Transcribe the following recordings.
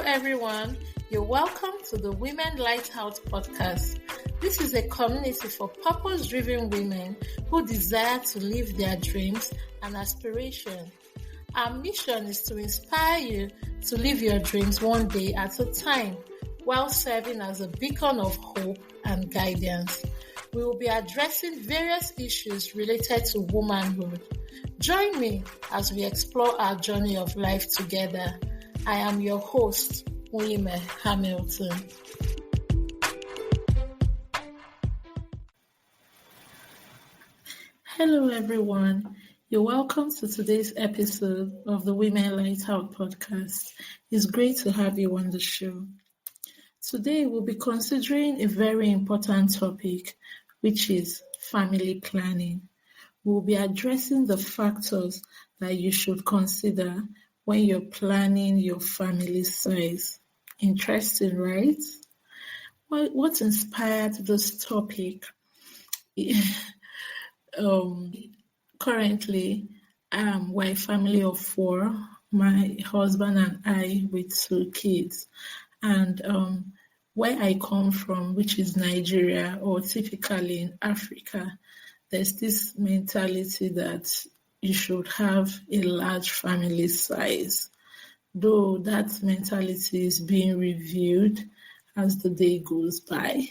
everyone. You're welcome to the Women Lighthouse podcast. This is a community for purpose-driven women who desire to live their dreams and aspirations. Our mission is to inspire you to live your dreams one day at a time while serving as a beacon of hope and guidance. We will be addressing various issues related to womanhood. Join me as we explore our journey of life together. I am your host, Women Hamilton. Hello, everyone. You're welcome to today's episode of the Women Lighthouse podcast. It's great to have you on the show. Today, we'll be considering a very important topic, which is family planning. We'll be addressing the factors that you should consider when you're planning your family size. Interesting, right? What inspired this topic? Currently, we're a family of 4, my husband and I with 2 kids. And where I come from, which is Nigeria, or typically in Africa, there's this mentality that you should have a large family size, though that mentality is being reviewed as the day goes by.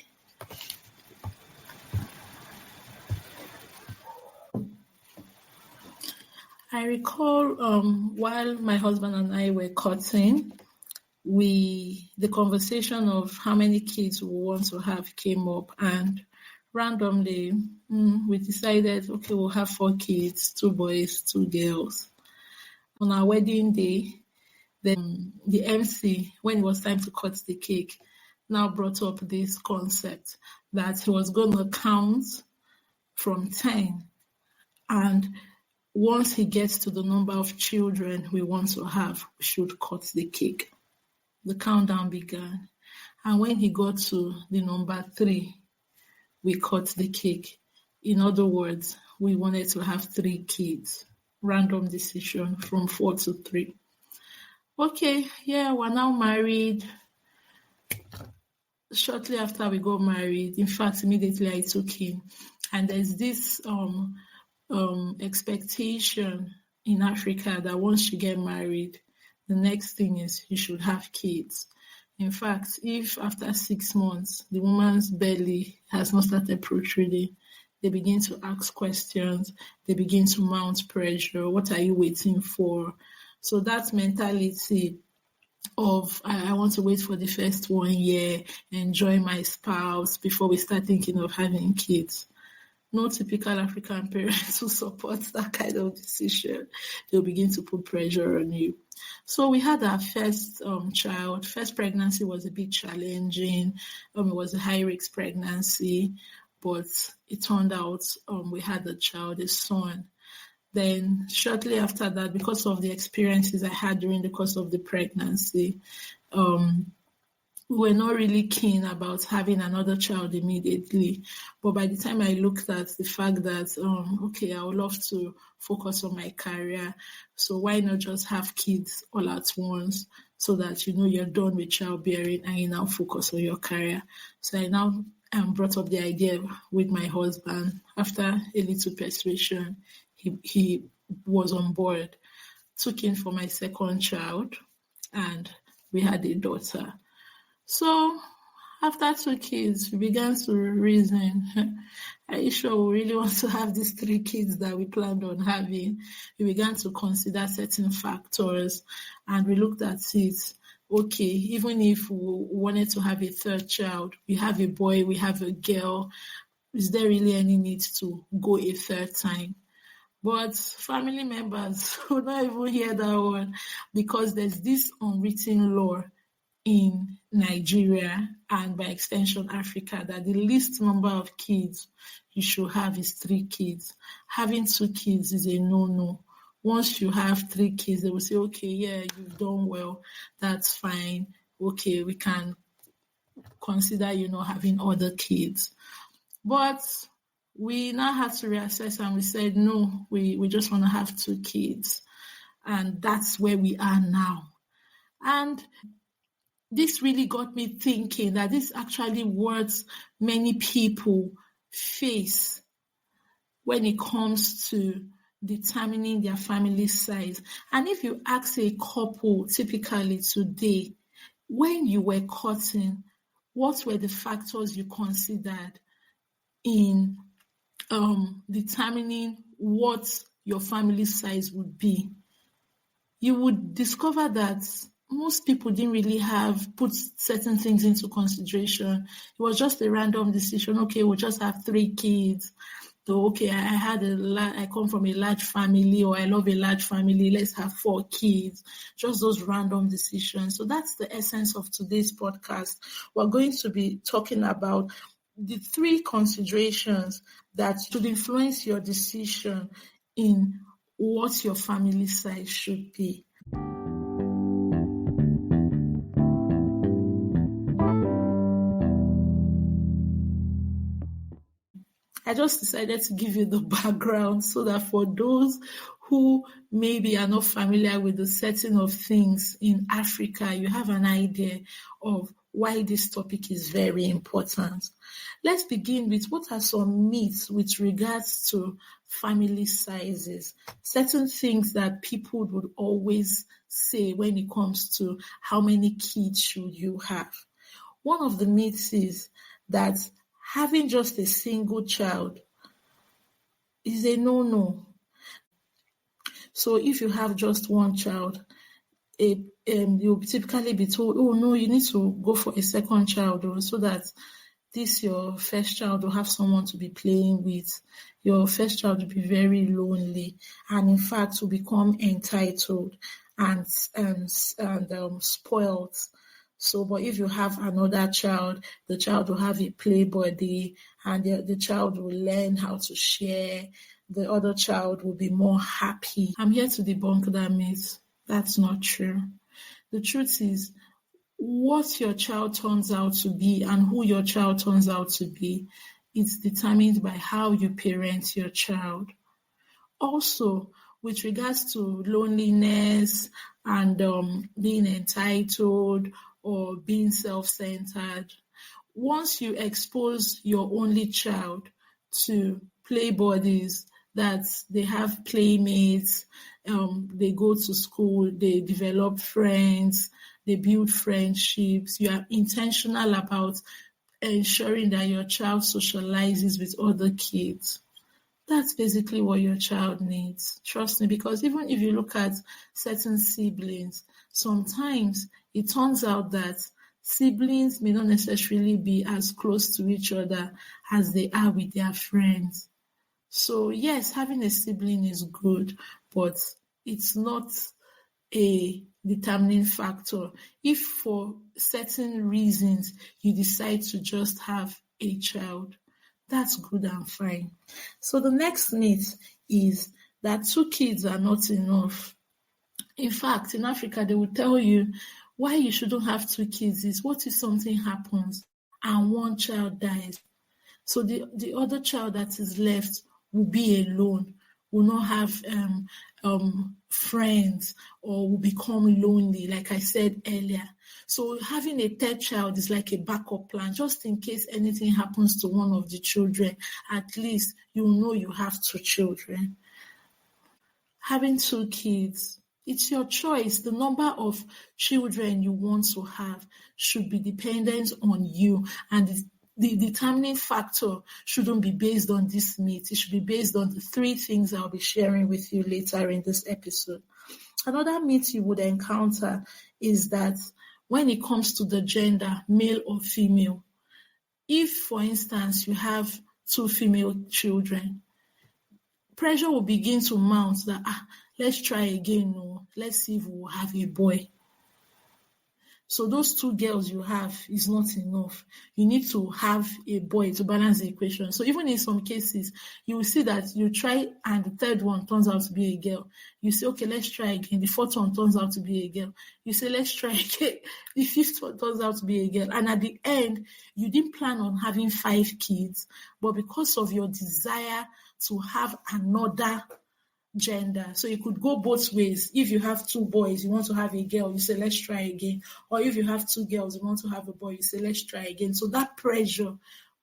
I recall while my husband and I were courting, the conversation of how many kids we want to have came up, and randomly we decided, okay, we'll have 4 kids, 2 boys, 2 girls. On our wedding day, then the MC, when it was time to cut the cake, now brought up this concept that he was going to count from 10, and once he gets to the number of children we want to have, we should cut the cake. The countdown began. And when he got to the number 3, we cut the cake. In other words, we wanted to have 3 kids. Random decision from 4 to 3. Okay, we're now married. Shortly after we got married, in fact, immediately I took him. And there's this expectation in Africa that once you get married, the next thing is you should have kids. In fact, if after 6 months the woman's belly has not started protruding, they begin to ask questions, they begin to mount pressure. What are you waiting for? So that mentality of I want to wait for the first 1 year, enjoy my spouse before we start thinking of having kids. No typical African parents who support that kind of decision. They'll begin to put pressure on you. So we had our first child. First pregnancy was a bit challenging. It was a high-risk pregnancy, but it turned out we had a child, a son. Then shortly after that, because of the experiences I had during the course of the pregnancy, we were not really keen about having another child immediately. But by the time I looked at the fact that, I would love to focus on my career, so why not just have kids all at once so that, you're done with childbearing and you now focus on your career. So I now brought up the idea with my husband. After a little persuasion, he was on board, took in for my second child, and we had a daughter. So after 2 kids, we began to reason, are you sure we really want to have these 3 kids that we planned on having? We began to consider certain factors, and we looked at it. Okay, even if we wanted to have a 3rd child, we have a boy, we have a girl, is there really any need to go a 3rd time? But family members will not even hear that one, because there's this unwritten law in Nigeria and by extension Africa that the least number of kids you should have is 3 kids. Having 2 kids is a no-no. Once you have 3 kids, they will say, okay, you've done well, that's fine. Okay, we can consider, having other kids. But we now had to reassess, and we said, no, we just want to have 2 kids. And that's where we are now. And this really got me thinking that this actually what many people face when it comes to determining their family size. And if you ask a couple typically today, when you were courting, what were the factors you considered in determining what your family size would be? You would discover that most people didn't really put certain things into consideration. It was just a random decision. Okay, we'll just have 3 kids. So, okay, I come from a large family, or I love a large family. Let's have 4 kids. Just those random decisions. So that's the essence of today's podcast. We're going to be talking about the 3 considerations that should influence your decision in what your family size should be. I just decided to give you the background so that for those who maybe are not familiar with the setting of things in Africa, you have an idea of why this topic is very important. Let's begin with what are some myths with regards to family sizes, certain things that people would always say when it comes to how many kids should you have. One of the myths is that having just a single child is a no-no. So if you have just one child, you'll typically be told, oh no, you need to go for a second child, so that your first child will have someone to be playing with. Your first child will be very lonely, and in fact will become entitled and spoiled. So, but if you have another child, the child will have a play buddy, and the child will learn how to share. The other child will be more happy. I'm here to debunk that myth. That's not true. The truth is, what your child turns out to be and who your child turns out to be is determined by how you parent your child. Also, with regards to loneliness and being entitled or being self-centered, once you expose your only child to play buddies, that they have playmates, they go to school, they develop friends, they build friendships, you are intentional about ensuring that your child socializes with other kids. That's basically what your child needs. Trust me, because even if you look at certain siblings, sometimes it turns out that siblings may not necessarily be as close to each other as they are with their friends. So yes, having a sibling is good, but it's not a determining factor. If for certain reasons you decide to just have a child, that's good and fine. So the next myth is that 2 kids are not enough. In fact, in Africa, they will tell you why you shouldn't have 2 kids is what if something happens and one child dies? So the other child that is left will be alone, will not have friends, or will become lonely, like I said earlier. So having a 3rd child is like a backup plan, just in case anything happens to one of the children. At least you know you have 2 children. Having 2 kids, it's your choice. The number of children you want to have should be dependent on you, and the determining factor shouldn't be based on this myth. It should be based on the 3 things I'll be sharing with you later in this episode. Another myth you would encounter is that when it comes to the gender, male or female, if, for instance, you have 2 female children, pressure will begin to mount that, let's try again, no, let's see if we'll have a boy. So those 2 girls you have is not enough. You need to have a boy to balance the equation. So even in some cases, you will see that you try and the 3rd one turns out to be a girl. You say, okay, let's try again. The 4th one turns out to be a girl. You say, let's try again. The 5th one turns out to be a girl. And at the end, you didn't plan on having 5 kids, but because of your desire to have another gender. So it could go both ways. If you have two boys, you want to have a girl, you say, let's try again. Or if you have two girls, you want to have a boy, you say, let's try again. So that pressure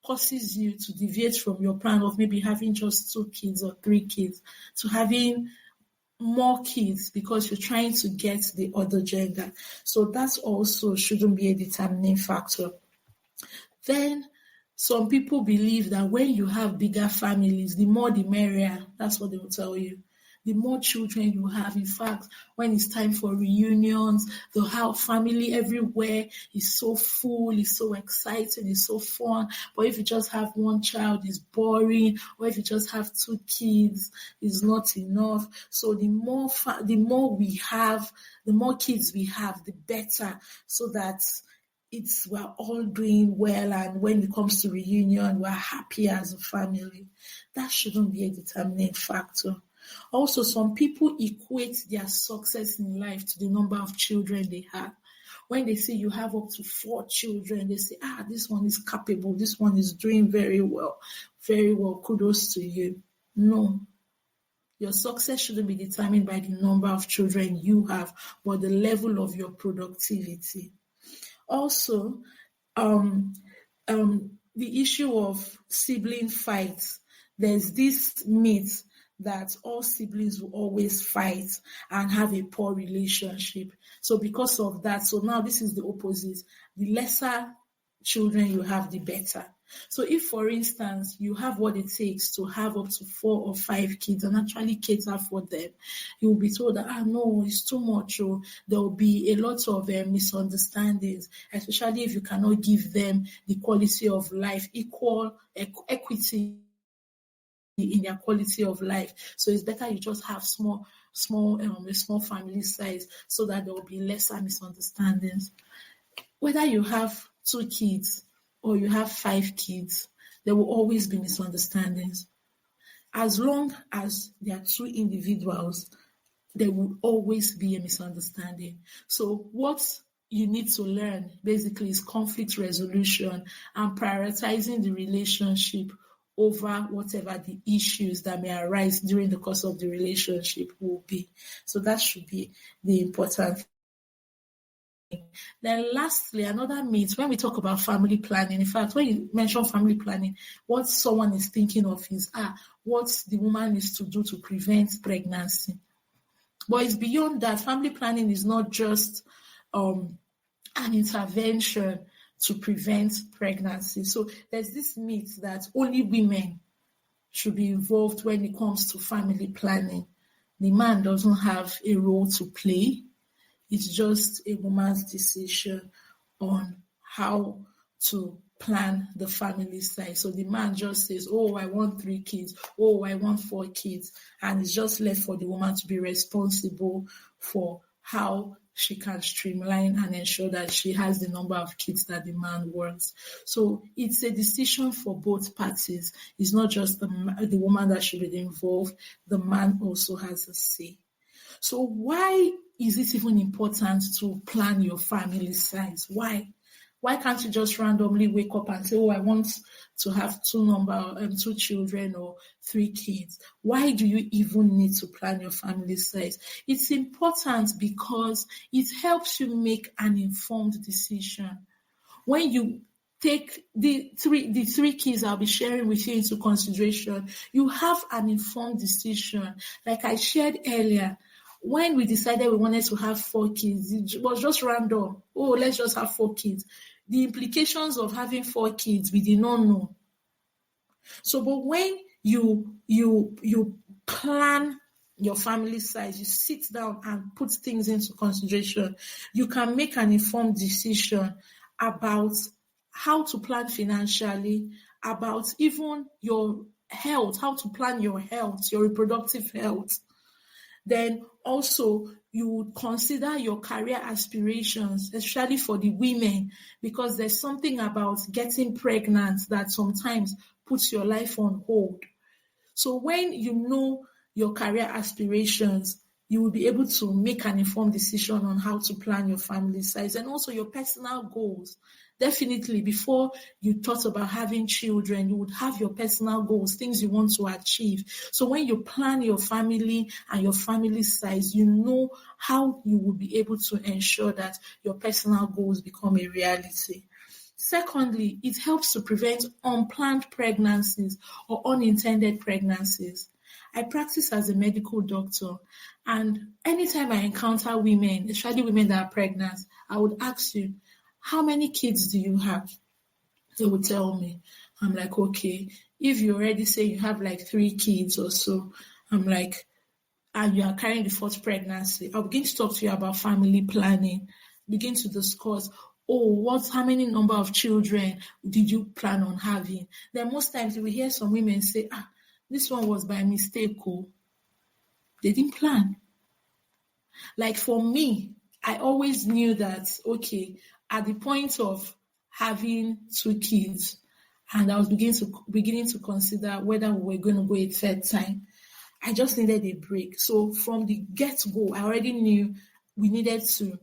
causes you to deviate from your plan of maybe having just 2 kids or 3 kids to having more kids because you're trying to get the other gender. So that also shouldn't be a determining factor. Then some people believe that when you have bigger families, the more the merrier. That's what they will tell you. The more children you have, in fact, when it's time for reunions, the whole family everywhere is so full, is so exciting, is so fun. But if you just have one child, it's boring. Or if you just have 2 kids, it's not enough. So the more we have, the more kids we have, the better. So that we're all doing well, and when it comes to reunion, we're happy as a family. That shouldn't be a determining factor. Also, some people equate their success in life to the number of children they have. When they say you have up to 4 children, they say, this one is capable, this one is doing very well, kudos to you. No. Your success shouldn't be determined by the number of children you have, but the level of your productivity. Also, the issue of sibling fights. There's this myth that all siblings will always fight and have a poor relationship. So because of that, so now this is the opposite. The lesser children you have, the better. So if, for instance, you have what it takes to have up to 4 or 5 kids and actually cater for them, you will be told that, no, it's too much. There will be a lot of misunderstandings, especially if you cannot give them the quality of life, equity in their quality of life. So it's better you just have a small family size so that there will be lesser misunderstandings. Whether you have 2 kids or you have 5 kids, there will always be misunderstandings. As long as there are 2 individuals, there will always be a misunderstanding. So what you need to learn basically is conflict resolution and prioritizing the relationship over whatever the issues that may arise during the course of the relationship will be. So that should be the important thing. Then lastly, another myth, when we talk about family planning, in fact, when you mention family planning, what someone is thinking of is, what the woman needs to do to prevent pregnancy. But it's beyond that. Family planning is not just an intervention to prevent pregnancy. So there's this myth that only women should be involved when it comes to family planning. The man doesn't have a role to play. It's just a woman's decision on how to plan the family size. So the man just says, I want 3 kids. I want 4 kids. And it's just left for the woman to be responsible for how she can streamline and ensure that she has the number of kids that the man wants. So it's a decision for both parties. It's not just the woman that should be involved. The man also has a say. So why is it even important to plan your family size? Why? Why can't you just randomly wake up and say, I want to have 2 children or 3 kids? Why do you even need to plan your family size? It's important because it helps you make an informed decision. When you take the 3 kids I'll be sharing with you into consideration, you have an informed decision. Like I shared earlier, when we decided we wanted to have 4 kids, it was just random. Let's just have 4 kids. The implications of having 4 kids, we did not know. So, but when you plan your family size, you sit down and put things into consideration, you can make an informed decision about how to plan financially, about even your health, how to plan your health, your reproductive health. Then also you would consider your career aspirations, especially for the women, because there's something about getting pregnant that sometimes puts your life on hold. So when you know your career aspirations, you will be able to make an informed decision on how to plan your family size and also your personal goals. Definitely, before you thought about having children, you would have your personal goals, things you want to achieve. So when you plan your family and your family size, you know how you will be able to ensure that your personal goals become a reality. Secondly, it helps to prevent unplanned pregnancies or unintended pregnancies. I practice as a medical doctor, and anytime I encounter women, especially women that are pregnant, I would ask you, how many kids do you have? They would tell me. I'm like, okay, if you already say you have like 3 kids or so, I'm like, and you are carrying the fourth pregnancy, I'll begin to talk to you about family planning, begin to discuss, how many number of children did you plan on having? Then most times we hear some women say, this one was by mistake, they didn't plan. Like for me, I always knew that, okay, at the point of having 2 kids, and I was beginning to consider whether we were going to go a third time, I just needed a break. So from the get-go, I already knew we needed to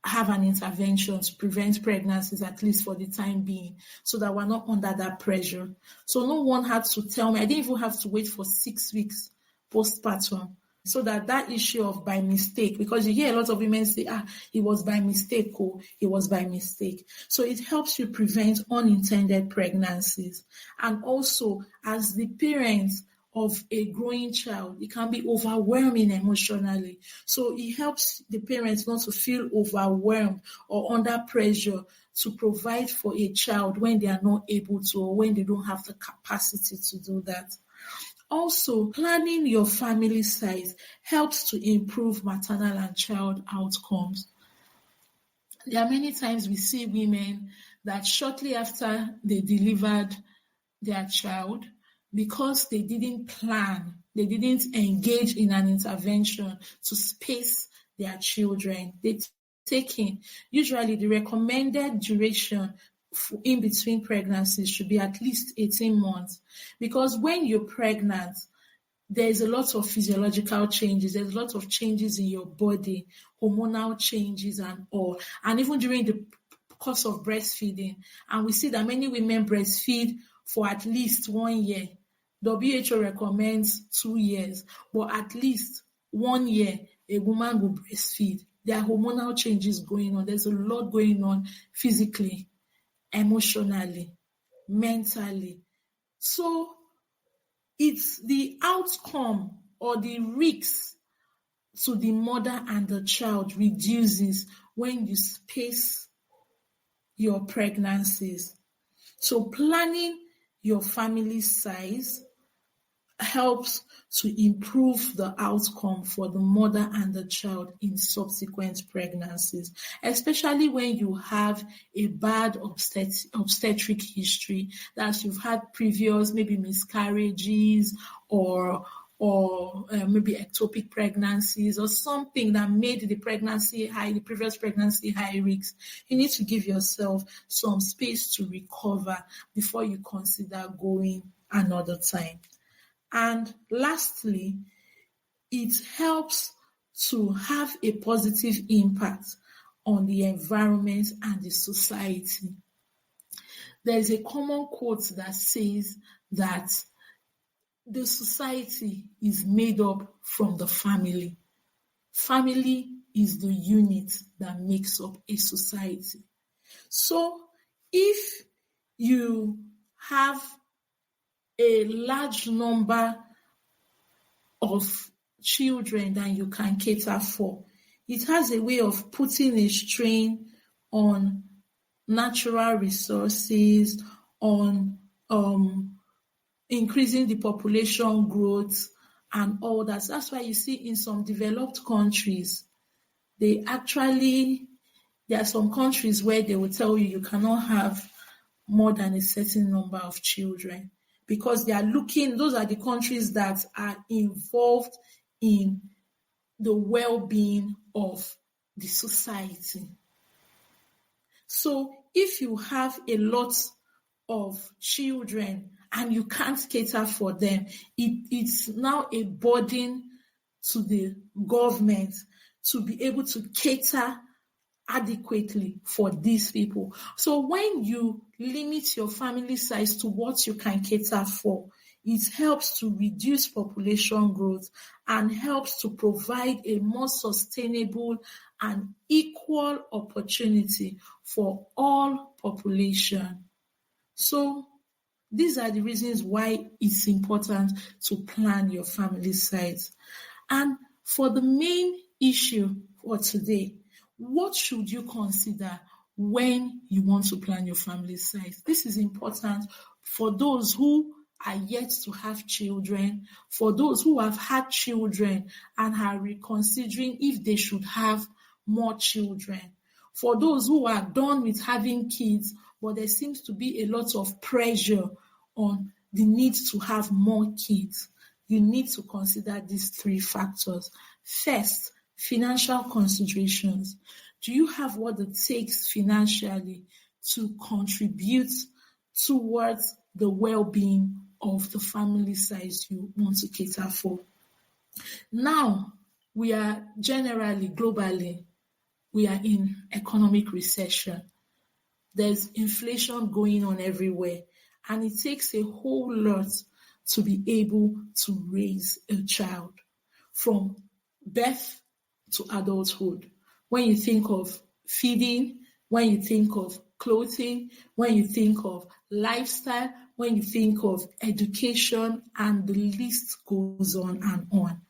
have an intervention to prevent pregnancies, at least for the time being, so that we're not under that pressure. So no one had to tell me. I didn't even have to wait for 6 weeks postpartum. So that issue of by mistake, because you hear a lot of women say, it was by mistake, it was by mistake. So it helps you prevent unintended pregnancies. And also, as the parents of a growing child, it can be overwhelming emotionally. So it helps the parents not to feel overwhelmed or under pressure to provide for a child when they are not able to, or when they don't have the capacity to do that. Also, planning your family size helps to improve maternal and child outcomes. There are many times we see women that shortly after they delivered their child, because they didn't plan, they didn't engage in an intervention to space their children, they take in. Usually the recommended duration in between pregnancies should be at least 18 months, because when you're pregnant, there's a lot of physiological changes, there's a lot of changes in your body, hormonal changes and all, and even during the course of breastfeeding. And we see that many women breastfeed for at least 1 year. WHO recommends 2 years, but at least 1 year a woman will breastfeed. There are hormonal changes going on. There's a lot going on physically, emotionally, mentally. So it's the outcome or the risks to the mother and the child reduces when you space your pregnancies. So planning your family size helps to improve the outcome for the mother and the child in subsequent pregnancies, especially when you have a bad obstetric history, that you've had previous maybe miscarriages or maybe ectopic pregnancies or something that made the previous pregnancy high risk. You need to give yourself some space to recover before you consider going another time. And lastly, it helps to have a positive impact on the environment and the society. There is a common quote that says that the society is made up from the family. Family is the unit that makes up a society. So if you have a large number of children that you can cater for, it has a way of putting a strain on natural resources, on increasing the population growth and all that. That's why you see in some developed countries, there are some countries where they will tell you cannot have more than a certain number of children, because those are the countries that are involved in the well-being of the society. So if you have a lot of children and you can't cater for them, it's now a burden to the government to be able to cater adequately for these people. So when you limit your family size to what you can cater for, it helps to reduce population growth and helps to provide a more sustainable and equal opportunity for all population. So these are the reasons why it's important to plan your family size. And for the main issue for today, what should you consider when you want to plan your family size? This is important for those who are yet to have children, for those who have had children and are reconsidering if they should have more children, for those who are done with having kids, but there seems to be a lot of pressure on the need to have more kids. You need to consider these three factors. First, financial considerations. Do you have what it takes financially to contribute towards the well-being of the family size you want to cater for? Now, we are generally, globally, we are in economic recession. There's inflation going on everywhere, and it takes a whole lot to be able to raise a child from birth to adulthood. When you think of feeding, when you think of clothing, when you think of lifestyle, when you think of education, and the list goes on and on.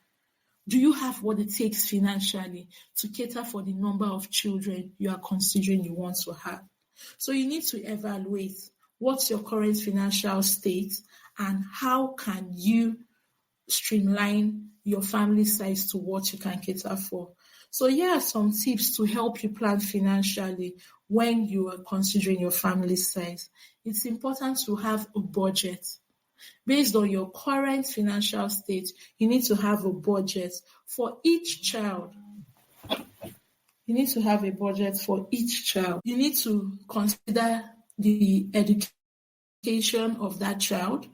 Do you have what it takes financially to cater for the number of children you are considering you want to have? So you need to evaluate what's your current financial state and how can you streamline your family size to what you can cater for. So here are some tips to help you plan financially when you are considering your family size. It's important to have a budget. Based on your current financial state, you need to have a budget for each child. You need to have a budget for each child. You need to consider the education of that child.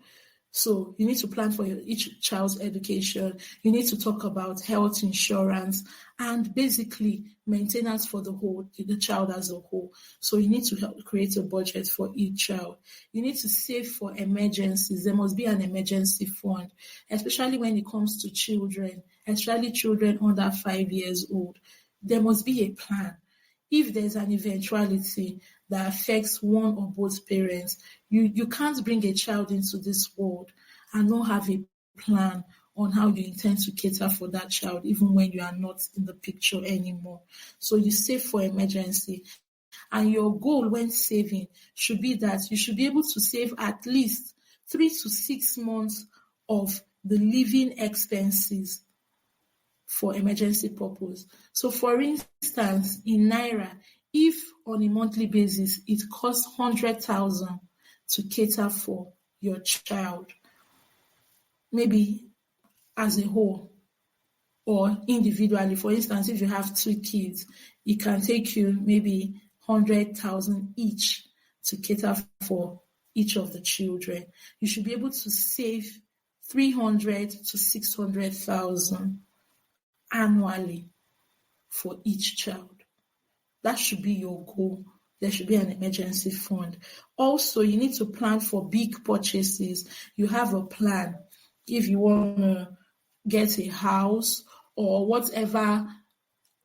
So you need to plan for each child's education. You need to talk about health insurance and basically maintenance for the child as a whole. So you need to help create a budget for each child. You need to save for emergencies. There must be an emergency fund, especially when it comes to children, especially children under 5 years old. There must be a plan. If there's an eventuality that affects one or both parents, you can't bring a child into this world and not have a plan on how you intend to cater for that child, even when you are not in the picture anymore. So you save for emergency. And your goal when saving should be that you should be able to save at least 3 to 6 months of the living expenses for emergency purpose. So for instance, in Naira, if on a monthly basis it costs 100,000 to cater for your child, maybe as a whole or individually, for instance, if you have 2 kids, it can take you maybe 100,000 each to cater for each of the children. You should be able to save 300 to 600,000 annually for each child. That should be your goal. There should be an emergency fund. Also, you need to plan for big purchases. You have a plan. If you want to get a house or whatever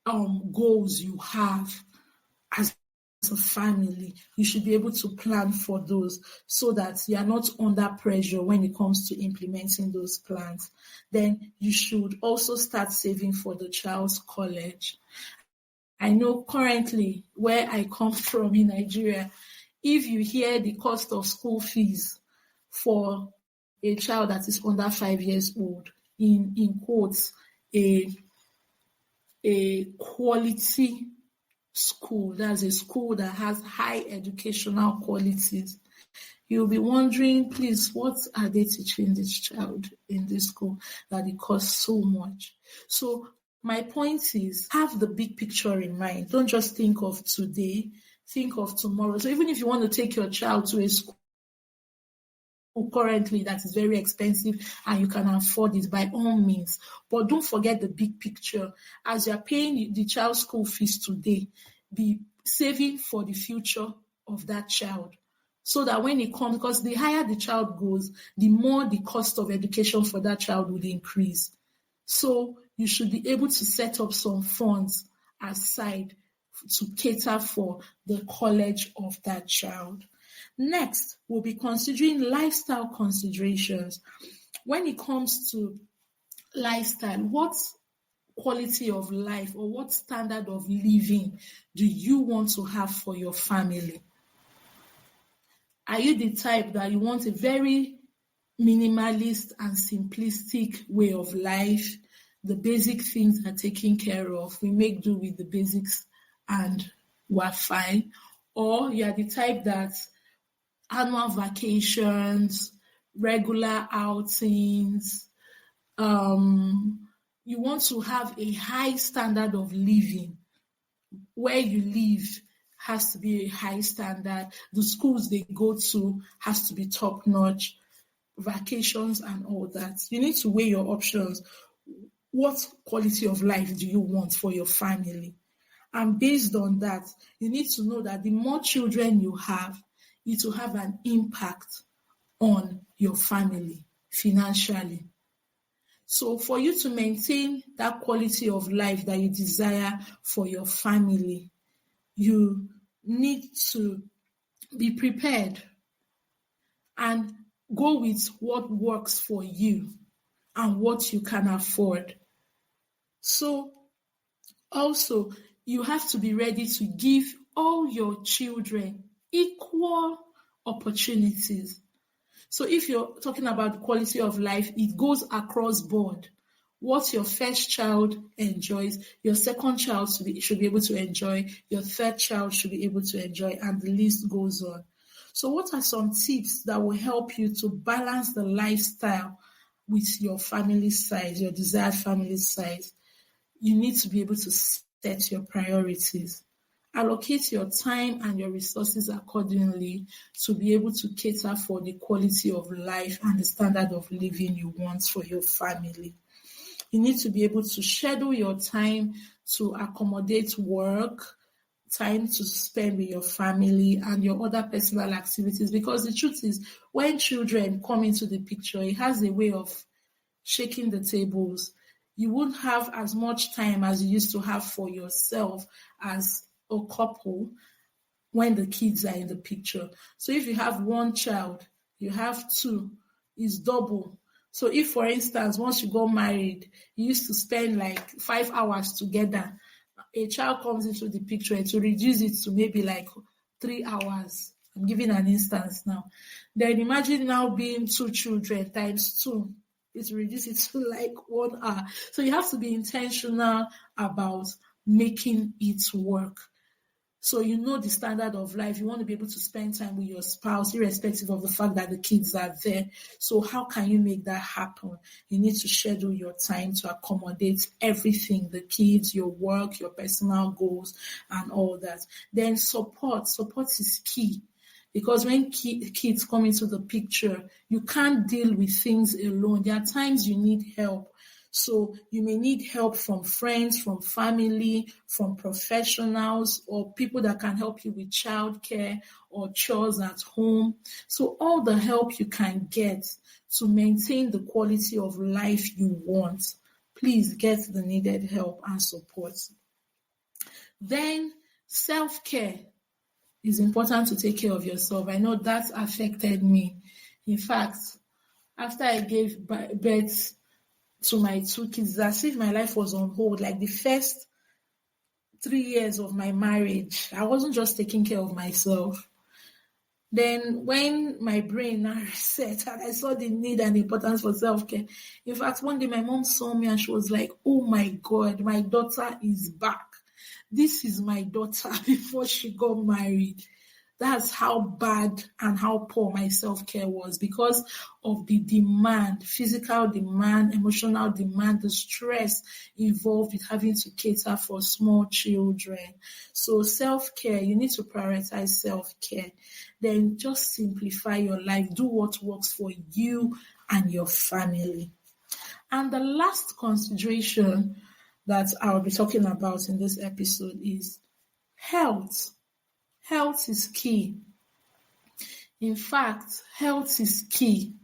goals you have as a family, you should be able to plan for those so that you are not under pressure when it comes to implementing those plans. Then you should also start saving for the child's college. I know currently where I come from in Nigeria, if you hear the cost of school fees for a child that is under 5 years old, in quotes, a quality school, that's a school that has high educational qualities, you'll be wondering, please, what are they teaching this child in this school that it costs so much? So my point is, have the big picture in mind. Don't just think of today, think of tomorrow. So even if you want to take your child to a school currently that is very expensive and you can afford it, by all means, but don't forget the big picture. As you're paying the child's school fees today, be saving for the future of that child. So that when it comes, because the higher the child goes, the more the cost of education for that child would increase. So you should be able to set up some funds aside to cater for the college of that child. Next, we'll be considering lifestyle considerations. When it comes to lifestyle, what quality of life or what standard of living do you want to have for your family? Are you the type that you want a very minimalist and simplistic way of life? The basic things are taken care of. We make do with the basics and we're fine. Or you are the type that annual vacations, regular outings, you want to have a high standard of living. Where you live has to be a high standard. The schools they go to has to be top notch. Vacations and all that. You need to weigh your options. What quality of life do you want for your family? And based on that, you need to know that the more children you have, it will have an impact on your family financially. So for you to maintain that quality of life that you desire for your family, you need to be prepared and go with what works for you and what you can afford. So also, you have to be ready to give all your children equal opportunities. So if you're talking about quality of life, it goes across board. What your first child enjoys, your second child should be able to enjoy, your third child should be able to enjoy, and the list goes on. So what are some tips that will help you to balance the lifestyle with your family size, your desired family size? You need to be able to set your priorities. Allocate your time and your resources accordingly to be able to cater for the quality of life and the standard of living you want for your family. You need to be able to schedule your time to accommodate work, time to spend with your family and your other personal activities, because the truth is when children come into the picture, it has a way of shaking the tables. You won't have as much time as you used to have for yourself as a couple when the kids are in the picture. So if you have one child, you have two, it's double. So if, for instance, once you got married, you used to spend like 5 hours together, a child comes into the picture, to reduce it to maybe like 3 hours. I'm giving an instance now. Then imagine now being two children times two. It reduces it to like 1 hour. So you have to be intentional about making it work. So you know the standard of life. You want to be able to spend time with your spouse, irrespective of the fact that the kids are there. So how can you make that happen? You need to schedule your time to accommodate everything, the kids, your work, your personal goals, and all that. Then support. Support is key. Because when kids come into the picture, you can't deal with things alone. There are times you need help. So you may need help from friends, from family, from professionals, or people that can help you with childcare or chores at home. So all the help you can get to maintain the quality of life you want, please get the needed help and support. Then self-care. It's important to take care of yourself. I know that affected me. In fact, after I gave birth to my two kids, it's as if my life was on hold. Like the first 3 years of my marriage, I wasn't just taking care of myself. Then when my brain now reset and I saw the need and importance for self-care, in fact, one day my mom saw me and she was like, oh my God, my daughter is back. This is my daughter before she got married. That's how bad and how poor my self-care was because of the demand, physical demand, emotional demand, the stress involved with having to cater for small children. So self-care, you need to prioritize self-care. Then just simplify your life. Do what works for you and your family. And the last consideration that I'll be talking about in this episode is Health. Health is key. In fact, health is key.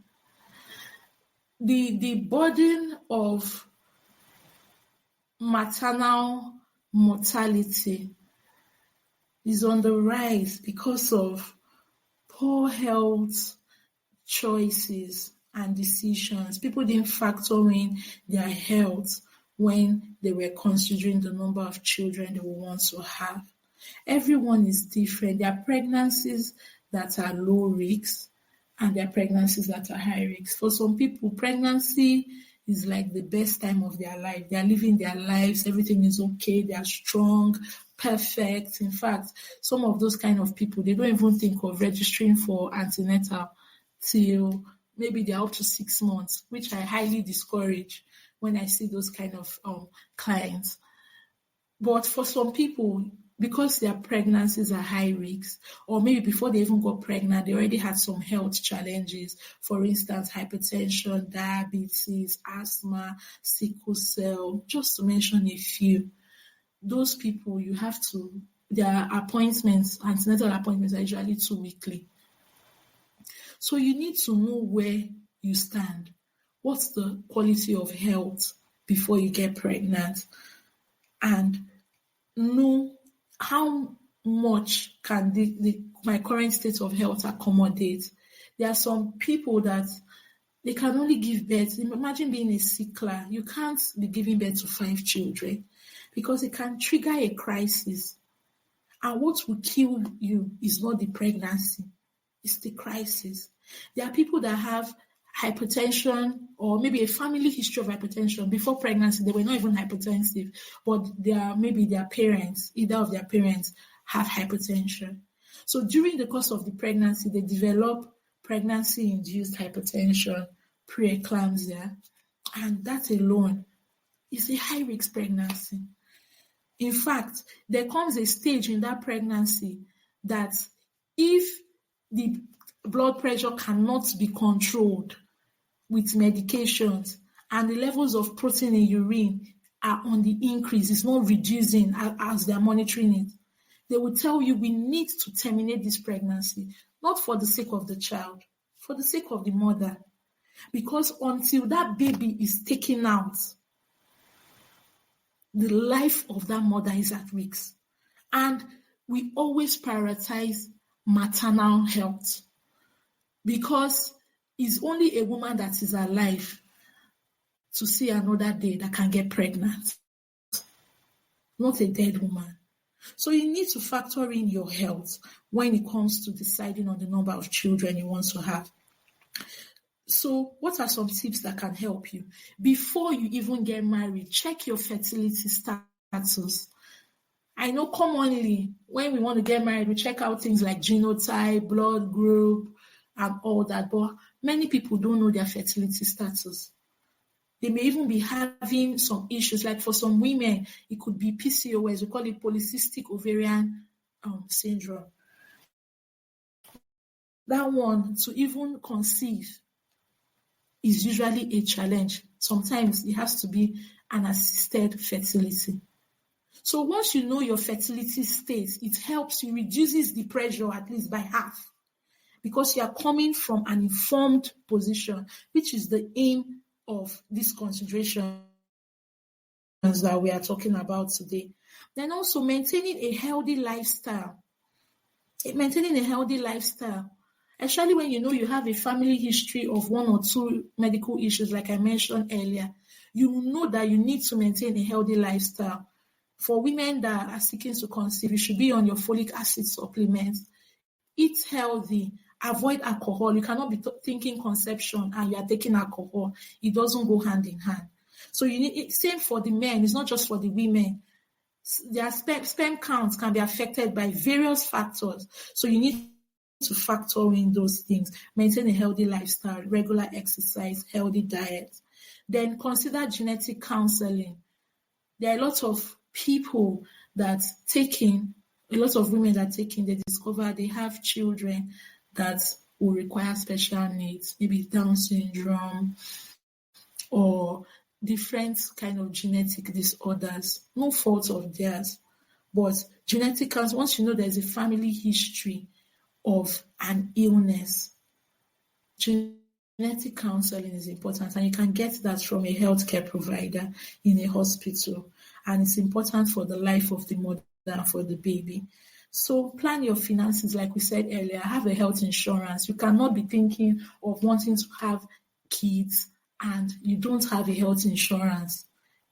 The burden of maternal mortality is on the rise because of poor health choices and decisions. People didn't factor in their health when they were considering the number of children they would want to have. Everyone is different. There are pregnancies that are low risk and there are pregnancies that are high risk. For some people, pregnancy is like the best time of their life. They are living their lives, everything is okay, they are strong, perfect. In fact, some of those kind of people, they don't even think of registering for antenatal till maybe they're up to 6 months, which I highly discourage when I see those kind of clients. But for some people, because their pregnancies are high risk, or maybe before they even got pregnant, they already had some health challenges. For instance, hypertension, diabetes, asthma, sickle cell, just to mention a few. Those people, their appointments, antenatal appointments are usually 2 weekly. So you need to know where you stand. What's the quality of health before you get pregnant? And know how much can my current state of health accommodate. There are some people that they can only give birth. Imagine being a sickler. You can't be giving birth to 5 children because it can trigger a crisis. And what will kill you is not the pregnancy, it's the crisis. There are people that have hypertension or maybe a family history of hypertension. Before pregnancy, they were not even hypertensive, but maybe their parents, either of their parents, have hypertension. So during the course of the pregnancy, they develop pregnancy-induced hypertension, preeclampsia, and that alone is a high-risk pregnancy. In fact, there comes a stage in that pregnancy that if the blood pressure cannot be controlled with medications and the levels of protein in urine are on the increase, it's not reducing as they're monitoring it, they will tell you we need to terminate this pregnancy, not for the sake of the child, for the sake of the mother. Because until that baby is taken out, the life of that mother is at risk. And we always prioritize maternal health because it's only a woman that is alive to see another day that can get pregnant, not a dead woman. So you need to factor in your health when it comes to deciding on the number of children you want to have. So what are some tips that can help you? Before you even get married, check your fertility status. I know commonly when we want to get married, we check out things like genotype, blood group, and all that, but many people don't know their fertility status. They may even be having some issues, like for some women, it could be PCOS, we call it polycystic ovarian syndrome. That one, to even conceive, is usually a challenge. Sometimes it has to be an assisted fertility. So once you know your fertility state, it helps you, reduces the pressure at least by half because you are coming from an informed position, which is the aim of these considerations that we are talking about today. Then also maintaining a healthy lifestyle. Especially when you know you have a family history of 1 or 2 medical issues, like I mentioned earlier, you know that you need to maintain a healthy lifestyle. For women that are seeking to conceive, you should be on your folic acid supplements. Eat healthy. Avoid alcohol. You cannot be thinking conception and you are taking alcohol. It doesn't go hand in hand. So you need it. Same for the men. It's not just for the women. Their sperm counts can be affected by various factors. So you need to factor in those things. Maintain a healthy lifestyle, regular exercise, healthy diet. Then consider genetic counseling. There are a lot of people that a lot of women that they discover they have children that will require special needs, maybe Down syndrome or different kind of genetic disorders. No fault of theirs, But genetic counseling, once you know there's a family history of an illness, genetic counseling is important, and you can get that from a healthcare provider in a hospital. And it's important for the life of the mother and for the baby. So plan your finances, like we said earlier. Have a health insurance. You cannot be thinking of wanting to have kids and you don't have a health insurance.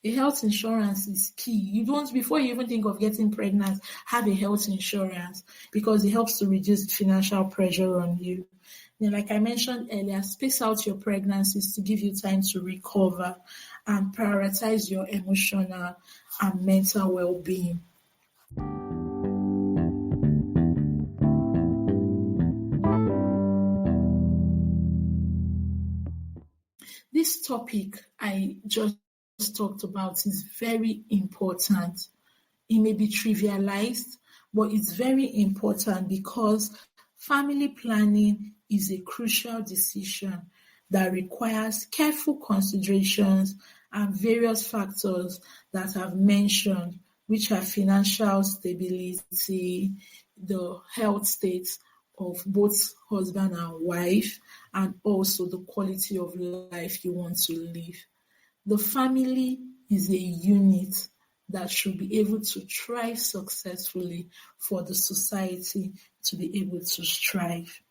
A health insurance is key. You don't, before you even think of getting pregnant, have a health insurance because it helps to reduce financial pressure on you. Then, like I mentioned earlier, space out your pregnancies to give you time to recover and prioritize your emotional and mental well-being. This topic I just talked about is very important. It may be trivialized, but it's very important because family planning is a crucial decision that requires careful considerations and various factors that I've mentioned, which are financial stability, the health state of both husband and wife, and also the quality of life you want to live. The family is a unit that should be able to thrive successfully for the society to be able to strive.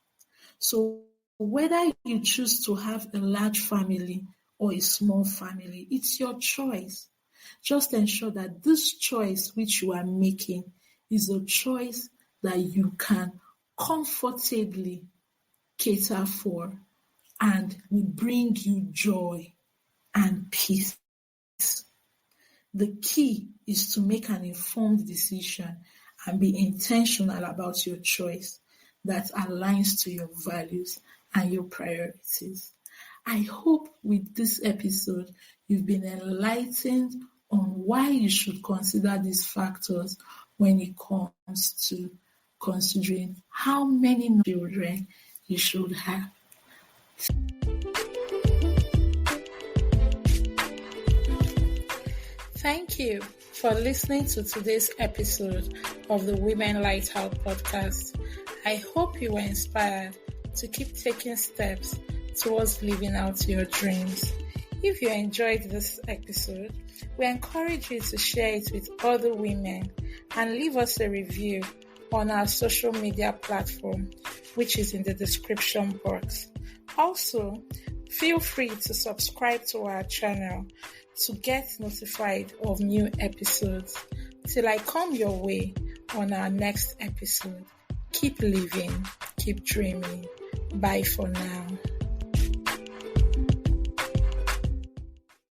So whether you choose to have a large family or a small family, it's your choice. Just ensure that this choice which you are making is a choice that you can comfortably cater for and will bring you joy and peace. The key is to make an informed decision and be intentional about your choice that aligns to your values and your priorities. I hope with this episode you've been enlightened on why you should consider these factors when it comes to considering how many children you should have. Thank you for listening to today's episode of the Women Lighthouse podcast. I hope you were inspired to keep taking steps towards living out your dreams. If you enjoyed this episode, we encourage you to share it with other women and leave us a review on our social media platform, which is in the description box. Also, feel free to subscribe to our channel to get notified of new episodes. Till I come your way on our next episode, keep living, keep dreaming. Bye for now.